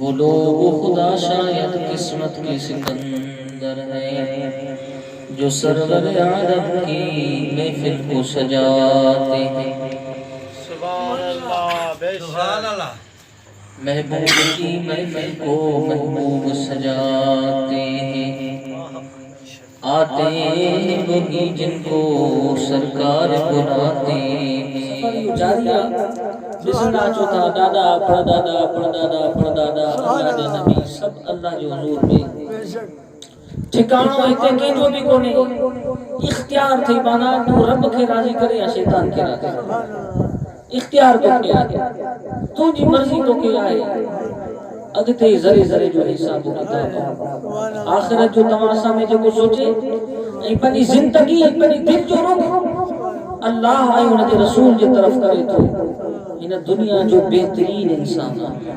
वो लोग खुदा शायद किस्मत के सिकंदर है जो सरवर आदम की महफिल को सजाते हैं। सुभान अल्लाह। महबूब की महफिल को महबूब सजाते हैं। आते हैं वही जिनको सरकार बुलाते हैं। जारिया बिसना चौथा दादा परदादा परदादा परदादा अल्लाह दे नबी सब अल्लाह जो हुजूर में ठिकानो हिते कंहिंजो बि कोन्हे। इख्तियार थई पाना तू रब खे राज़ी करे या शैतान खे राज़ी इख्तियार तोखे आहे। तुंहिंजी मर्ज़ी तोखे आहे। अगते ज़रे ज़रे जो हिसाब किताब आखिरत जो तव्हां सां में जेको सोचे ऐं पंहिंजी ज़िंदगी पंहिंजी दिलि जो रुख अल्लाह ऐं हुन जे रसूल जे तरफ़ करे थो। हिन दुनिया जो बेहतरीन इंसान आहे,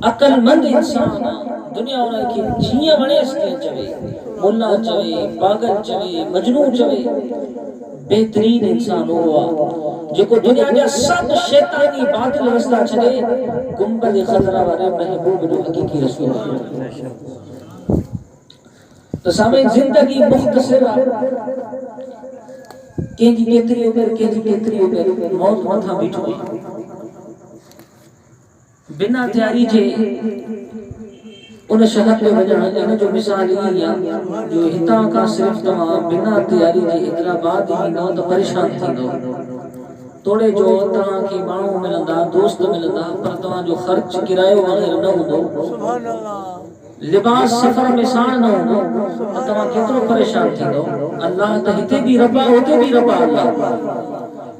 अक़लमंद इंसान आहे। दुनिया उन खे जीअं वणेसि तीअं चवे, मुल्ला चवे, पागल चवे, मजनू चवे। बेहतरीन इंसान वो आहे जेको दुनिया जा सब शैतानी बातिल रस्ता छॾे गुंबद ख़ज़रा वारे महबूब जो हक़ीक़ी रसूल आहे। तो सामें जिंदगी मुख़्तसिर आहे। कंहिंजी केतिरी उमिरि कंहिंजी केतिरी उमिरि मौत मथां बीठो आहे। बिना तयारी जे उन शहर में वञण इन जो मिसाल ई आहे जो हितां खां सिर्फ़ तव्हां बिना तयारी जे हैदराबाद ईंदव त परेशान थींदव। तोड़े जो तव्हांखे माण्हू मिलंदा, दोस्त मिलंदा, पर तव्हांजो ख़र्च किरायो वग़ैरह न हूंदो, लिबास सफ़र में साण न हूंदो त तव्हां केतिरो परेशान थींदव। अल्लाह त हिते बि रब आहे, हुते बि रब आहे,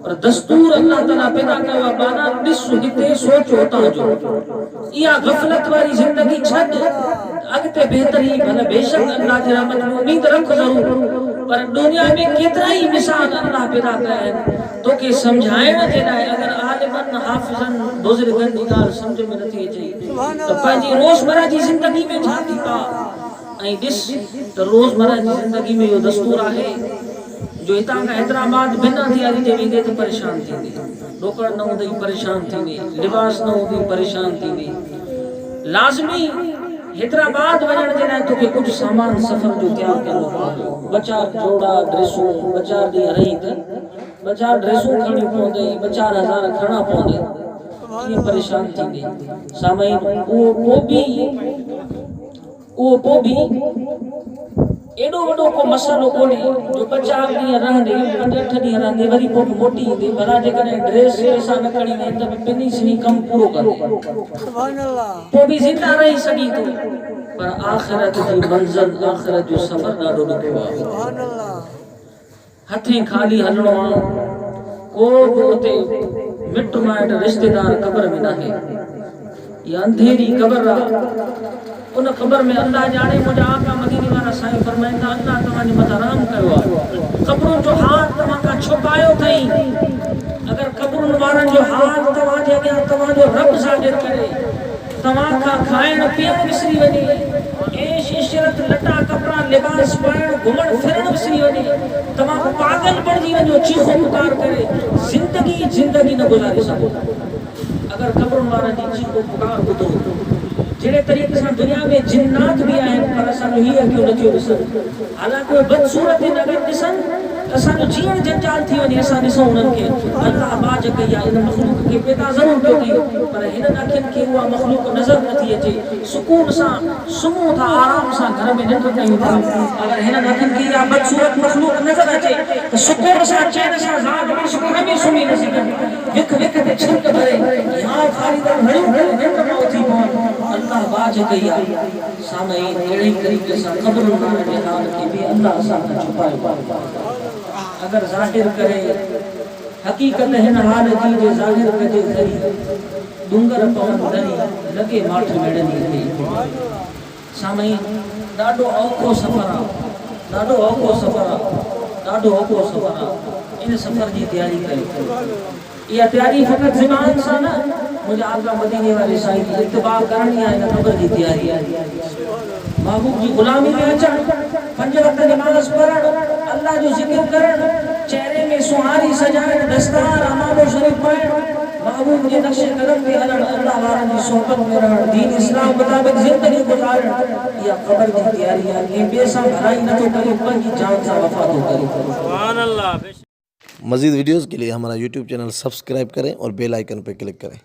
पर दस्तूर अल्लाह ताला पैदा कयो आहे। बाना ॾिस हिते सोच हुतां जो। इहा गफ़लत वारी ज़िंदगी छॾ, अॻिते बहितरी भले बेशक अल्लाह जी रहमत में उम्मीद रख ज़रूर, पर दुनिया में केतिरा ई मिसाल अल्लाह पैदा कया आहिनि तोखे सम्झाइण जे लाइ। अगर आलिमन हाफ़िज़न बुज़ुर्गन जी ॻाल्हि सम्झ में नथी अचे त पंहिंजी रोज़मर्रा जी ज़िंदगी में छा थी पा। ऐं ॾिस त रोज़मर्रा जी ज़िंदगी में इहो दस्तूर आहे जो हितां खां हैदराबाद बिना तयारी जे वेंदे त परेशान थींदे, रोकड़ न हूंदई परेशान थींदे, लिबास न हूंदी परेशान थींदे। लाज़मी हैदराबाद वञण जे लाइ तोखे कुझु सामान सफ़र जो तयारु करणो पवंदो। ॿ चारि जोड़ा ड्रेसूं, ॿ चारि ॾींहं रही त ॿ चारि ड्रेसूं खणियूं पवंदई, ॿ चारि हज़ार खणणा पवंदई। कीअं परेशान थींदे साईं। उहो पोइ बि एडो वडो को मसालो कोने जो 50 ॾींहं रहंदे 8 ॾींहं रहंदे वरी पोइ मोटी ईंदे। भला जेकॾहिं ड्रेस पैसा न खणी वञे त पिनी सिनी कमु पूरो कंदे सुभान अल्लाह पोइ बि ज़िंदा रही सघी थो। पर आख़िरत जी मंज़िल, आख़िरत जो सफ़र ॾाढो ॾुखियो आहे। सुभान अल्लाह हथें खाली हलणो आहे। को बि उते मिट माइट रिश्तेदार क़ब्र में नाहे। ये अंधेरी क़ब्र आहे। उन ख़बर में अल्लाह जाने मुझे आका मदीने वाला साईं फरमाइंदा अल्लाह तव्हांजे मथां रहम कयो आहे। क़ब्रुनि जो हाल तव्हां खां छुपायो अथई। अगर क़ब्रुनि वारनि जो हाल तव्हांजे अॻियां तव्हांजो रब ज़ाहिर करे, तव्हां खां खाइण पीअण विसरी वञे, ऐश इशरत लटा कपिड़ा लिबास पाइण घुमण फिरण विसरी वञे, तव्हां पागल बणिजी वञो, चीखो पुकार करे ज़िंदगी न गुज़ारे सघो। अगर क़ब्रुनि वारनि जी चीखो पुकार ॿुधो जहिड़े तरीक़े सां दुनिया में जिन्नात भी आहिनि, पर असांजो हीअ अखियूं नथियूं ॾिसनि। हालांकि बदसूरत न अगरि ॾिसनि असांजो जीअण जंजाल थी वञे, असां ॾिसूं उन्हनि खे। अल्लाह बाज कई आहे, इन मख़लूक खे पैदा ज़रूरु कयो अथई, पर हिननि अखियुनि खे उहा मख़लूक नज़र नथी अचे। सुकून सां सुम्हूं था, आराम सां घर में निंड कयूं था। अगर हिननि अखियुनि खे इहा बदसूरत मख़लूक नज़र अचे त सुकून सां चैन सां ज़ाग में सुकून में सुम्ही न सघनि। विक विक ते छिक भरे यहाँ ख़ाली हड़ियूं करे निंड न उथी पवनि। अल्लाह बाज कई आहे। साईं अहिड़े तरीक़े सां क़ब्रुनि वारनि जे हाल खे बि अल्लाह सां छुपायो। अगर ज़ाहिर करे हक़ीक़त हिन हाल जी जे ज़ाहिर कजे ज़री डूंगर पवन दरी लगे माठ मेड़नी थी। साईं ॾाढो औखो सफ़र आहे, ॾाढो औखो सफ़र आहे, ॾाढो औखो सफ़र आहे। इन सफ़र जी तयारी कयो। इहा तयारी फ़क़त ज़बान सां न, मुझे आका मदीने वाले साईं की इत्तिबा करनी आहे। इन क़ब्र जी तयारी आहे। महबूब जी गुलामी में अचण, 5 वक्त नमाज़ पढ़ण, अल्लाह जो ज़िक्र करण, चेहरे में सुहारी सजाइण, दस्तार अमामो शरीफ पाइण, महबूब जे नक्शे कदम ते हलण अल्लाह वारनि जी सोहबत में रहण दीन इस्लाम मुताबिक ज़िंदगी गुज़ारण इहा क़ब्र जी तैयारी आहे के ॿिए सां भलाई नथो करे पंहिंजी जान सां वफ़ा थो करे। सुभान अल्लाह। मज़ीद वीडियोज़ के लिए हमारा यूट्यूब चैनल सब्सक्राइब करें और बेल आइकन पर क्लिक करें।